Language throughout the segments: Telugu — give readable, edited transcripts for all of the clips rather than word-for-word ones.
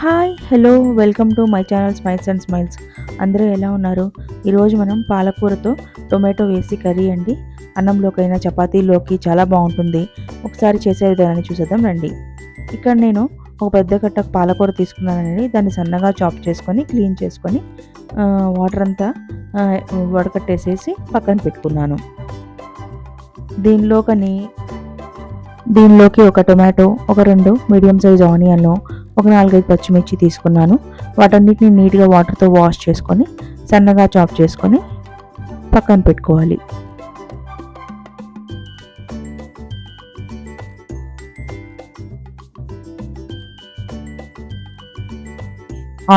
Hi hello welcome to my channel smiles and smiles. అందరూ ఎలా ఉన్నారు? ఈరోజు మనం పాలకూరతో టొమాటో వేసి కర్రీ అండి. అన్నంలోకైనా చపాతీలోకి చాలా బాగుంటుంది. ఒకసారి చేసే విధానాన్ని చూసేద్దాం రండి. ఇక్కడ నేను ఒక పెద్ద కట్ట పాలకూర తీసుకున్నానండి. దాన్ని సన్నగా చాప్ చేసుకొని క్లీన్ చేసుకొని వాటర్ అంతా వడకట్టేసేసి పక్కన పెట్టుకున్నాను. దీనిలోకి ఒక టొమాటో, ఒక 2 మీడియం సైజ్ ఆనియన్లు, ఒక 4-5 పచ్చిమిర్చి తీసుకున్నాను. వాటన్నిటిని నీట్గా వాటర్తో వాష్ చేసుకొని సన్నగా చాప్ చేసుకొని పక్కన పెట్టుకోవాలి.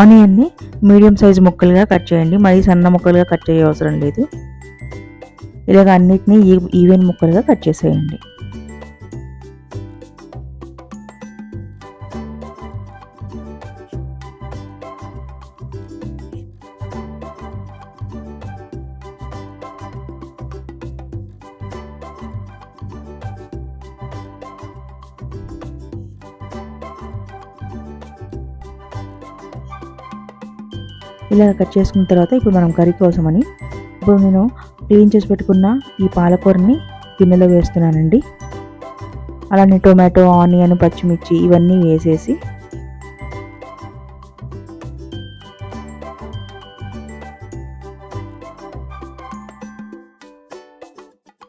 ఆనియన్ని మీడియం సైజ్ ముక్కలుగా కట్ చేయండి. మరీ సన్న ముక్కలుగా కట్ చేయ అవసరం లేదు. ఇలాగ అన్నిటినీ ఈవెన్ ముక్కలుగా కట్ చేసేయండి. ఇలా కట్ చేసుకున్న తర్వాత ఇప్పుడు మనం కర్రీ కోసమని ఇప్పుడు నేను క్లీన్ చేసి పెట్టుకున్న ఈ పాలకూరని గిన్నెలో వేస్తున్నానండి. అలానే టొమాటో, ఆనియన్, పచ్చిమిర్చి ఇవన్నీ వేసేసి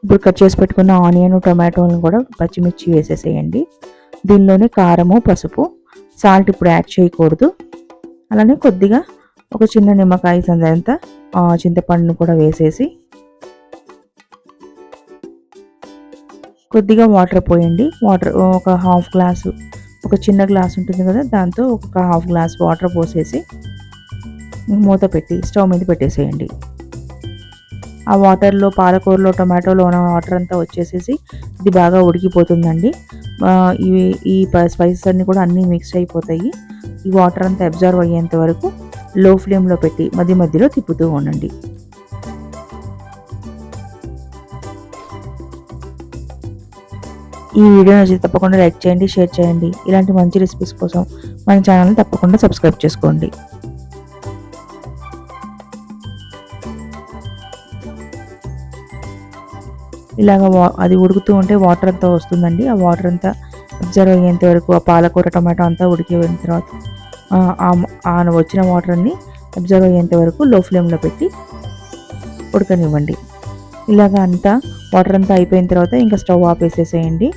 ఇప్పుడు కట్ చేసి పెట్టుకున్న ఆనియన్, టొమాటోలను కూడా పచ్చిమిర్చి వేసేసేయండి. దీనిలోనే కారము, పసుపు, సాల్ట్ ఇప్పుడు యాడ్ చేయకూడదు. అలానే కొద్దిగా ఒక చిన్న నిమ్మకాయ సందంతా చింతపండును కూడా వేసేసి కొద్దిగా వాటర్ పోయండి. వాటర్ ఒక హాఫ్ గ్లాసు, ఒక చిన్న గ్లాస్ ఉంటుంది కదా, దాంతో ఒక హాఫ్ గ్లాస్ వాటర్ పోసేసి మూత పెట్టి స్టవ్ మీద పెట్టేసేయండి. ఆ వాటర్లో, పాలకూరలో, టొమాటోలో ఉన్న వాటర్ అంతా వచ్చేసేసి ఇది బాగా ఉడికిపోతుందండి. ఈ స్పైసెస్ అన్నీ కూడా అన్నీ మిక్స్ అయిపోతాయి. ఈ వాటర్ అంతా అబ్జర్వ్ అయ్యేంత వరకు లో ఫ్లేమ్లో పెట్టి మధ్య మధ్యలో తిప్పుతూ ఉండండి. ఈ వీడియో నచ్చితే తప్పకుండా లైక్ చేయండి, షేర్ చేయండి. ఇలాంటి మంచి రెసిపీస్ కోసం మన ఛానల్ని తప్పకుండా సబ్స్క్రైబ్ చేసుకోండి. ఇలాగ అది ఉడుకుతూ ఉంటే వాటర్ అంతా వస్తుందండి. ఆ వాటర్ అంతా అబ్జర్వ్ అయ్యేంత వరకు, ఆ పాలకూర, టమాటో అంతా ఉడికిన తర్వాత వచ్చిన వాటర్ని అబ్జర్వ్ అయ్యేంత వరకు లో ఫ్లేమ్లో పెట్టి ఉడకనివ్వండి. ఇలాగ అంతా వాటర్ అంతా అయిపోయిన తర్వాత ఇంకా స్టవ్ ఆపేసేసేయండి.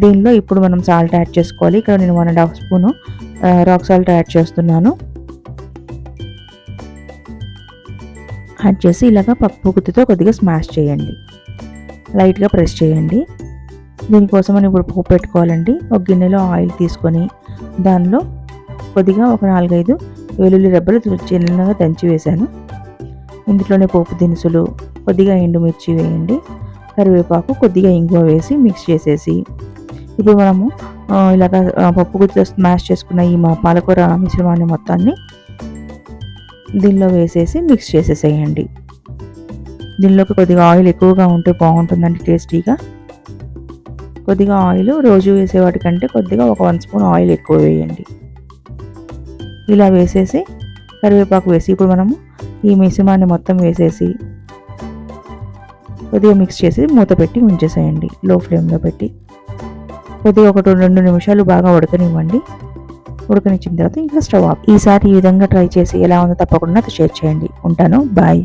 దీనిలో ఇప్పుడు మనం సాల్ట్ యాడ్ చేసుకోవాలి. ఇక్కడ నేను 1.5 స్పూను రాక్ సాల్ట్ యాడ్ చేస్తున్నాను. యాడ్ చేసి ఇలాగ పప్పు గుత్తితో కొద్దిగా స్మాష్ చేయండి, లైట్గా ప్రెస్ చేయండి. దీనికోసం మనం ఇప్పుడు పోపు పెట్టుకోవాలండి. ఒక గిన్నెలో ఆయిల్ తీసుకొని దానిలో కొద్దిగా ఒక 4-5 వెల్లుల్లి రెబ్బలు చిన్నగా దంచి వేశాను. ఇందులోనే పోపు దినుసులు, కొద్దిగా ఎండుమిర్చి వేయండి, కరివేపాకు, కొద్దిగా ఇంగువ వేసి మిక్స్ చేసేసి ఇప్పుడు మనము ఇలాగ పప్పు గుత్తితో స్మాష్ చేసుకున్న ఈ పాలకూర మిశ్రమాన్ని మొత్తాన్ని దీనిలో వేసేసి మిక్స్ చేసేసేయండి. దీనిలోకి కొద్దిగా ఆయిల్ ఎక్కువగా ఉంటే బాగుంటుందండి టేస్టీగా. కొద్దిగా ఆయిల్ రోజు వేసేవాటికంటే కొద్దిగా ఒక 1 స్పూన్ ఆయిల్ ఎక్కువ వేయండి. ఇలా వేసేసి కరివేపాకు వేసి ఇప్పుడు మనము ఈ మిశ్రమాన్ని మొత్తం వేసేసి కొద్దిగా మిక్స్ చేసి మూత పెట్టి ఉంచేసేయండి. లో ఫ్లేమ్లో పెట్టి కొద్దిగా 1-2 నిమిషాలు బాగా ఉడకనివ్వండి. ఉడకనిచ్చిన తర్వాత ఇంకా స్టవ్ ఆఫ్. ఈసారి ఈ విధంగా ట్రై చేసి ఎలా ఉందో తప్పకుండా షేర్ చేయండి. ఉంటాను, బాయ్.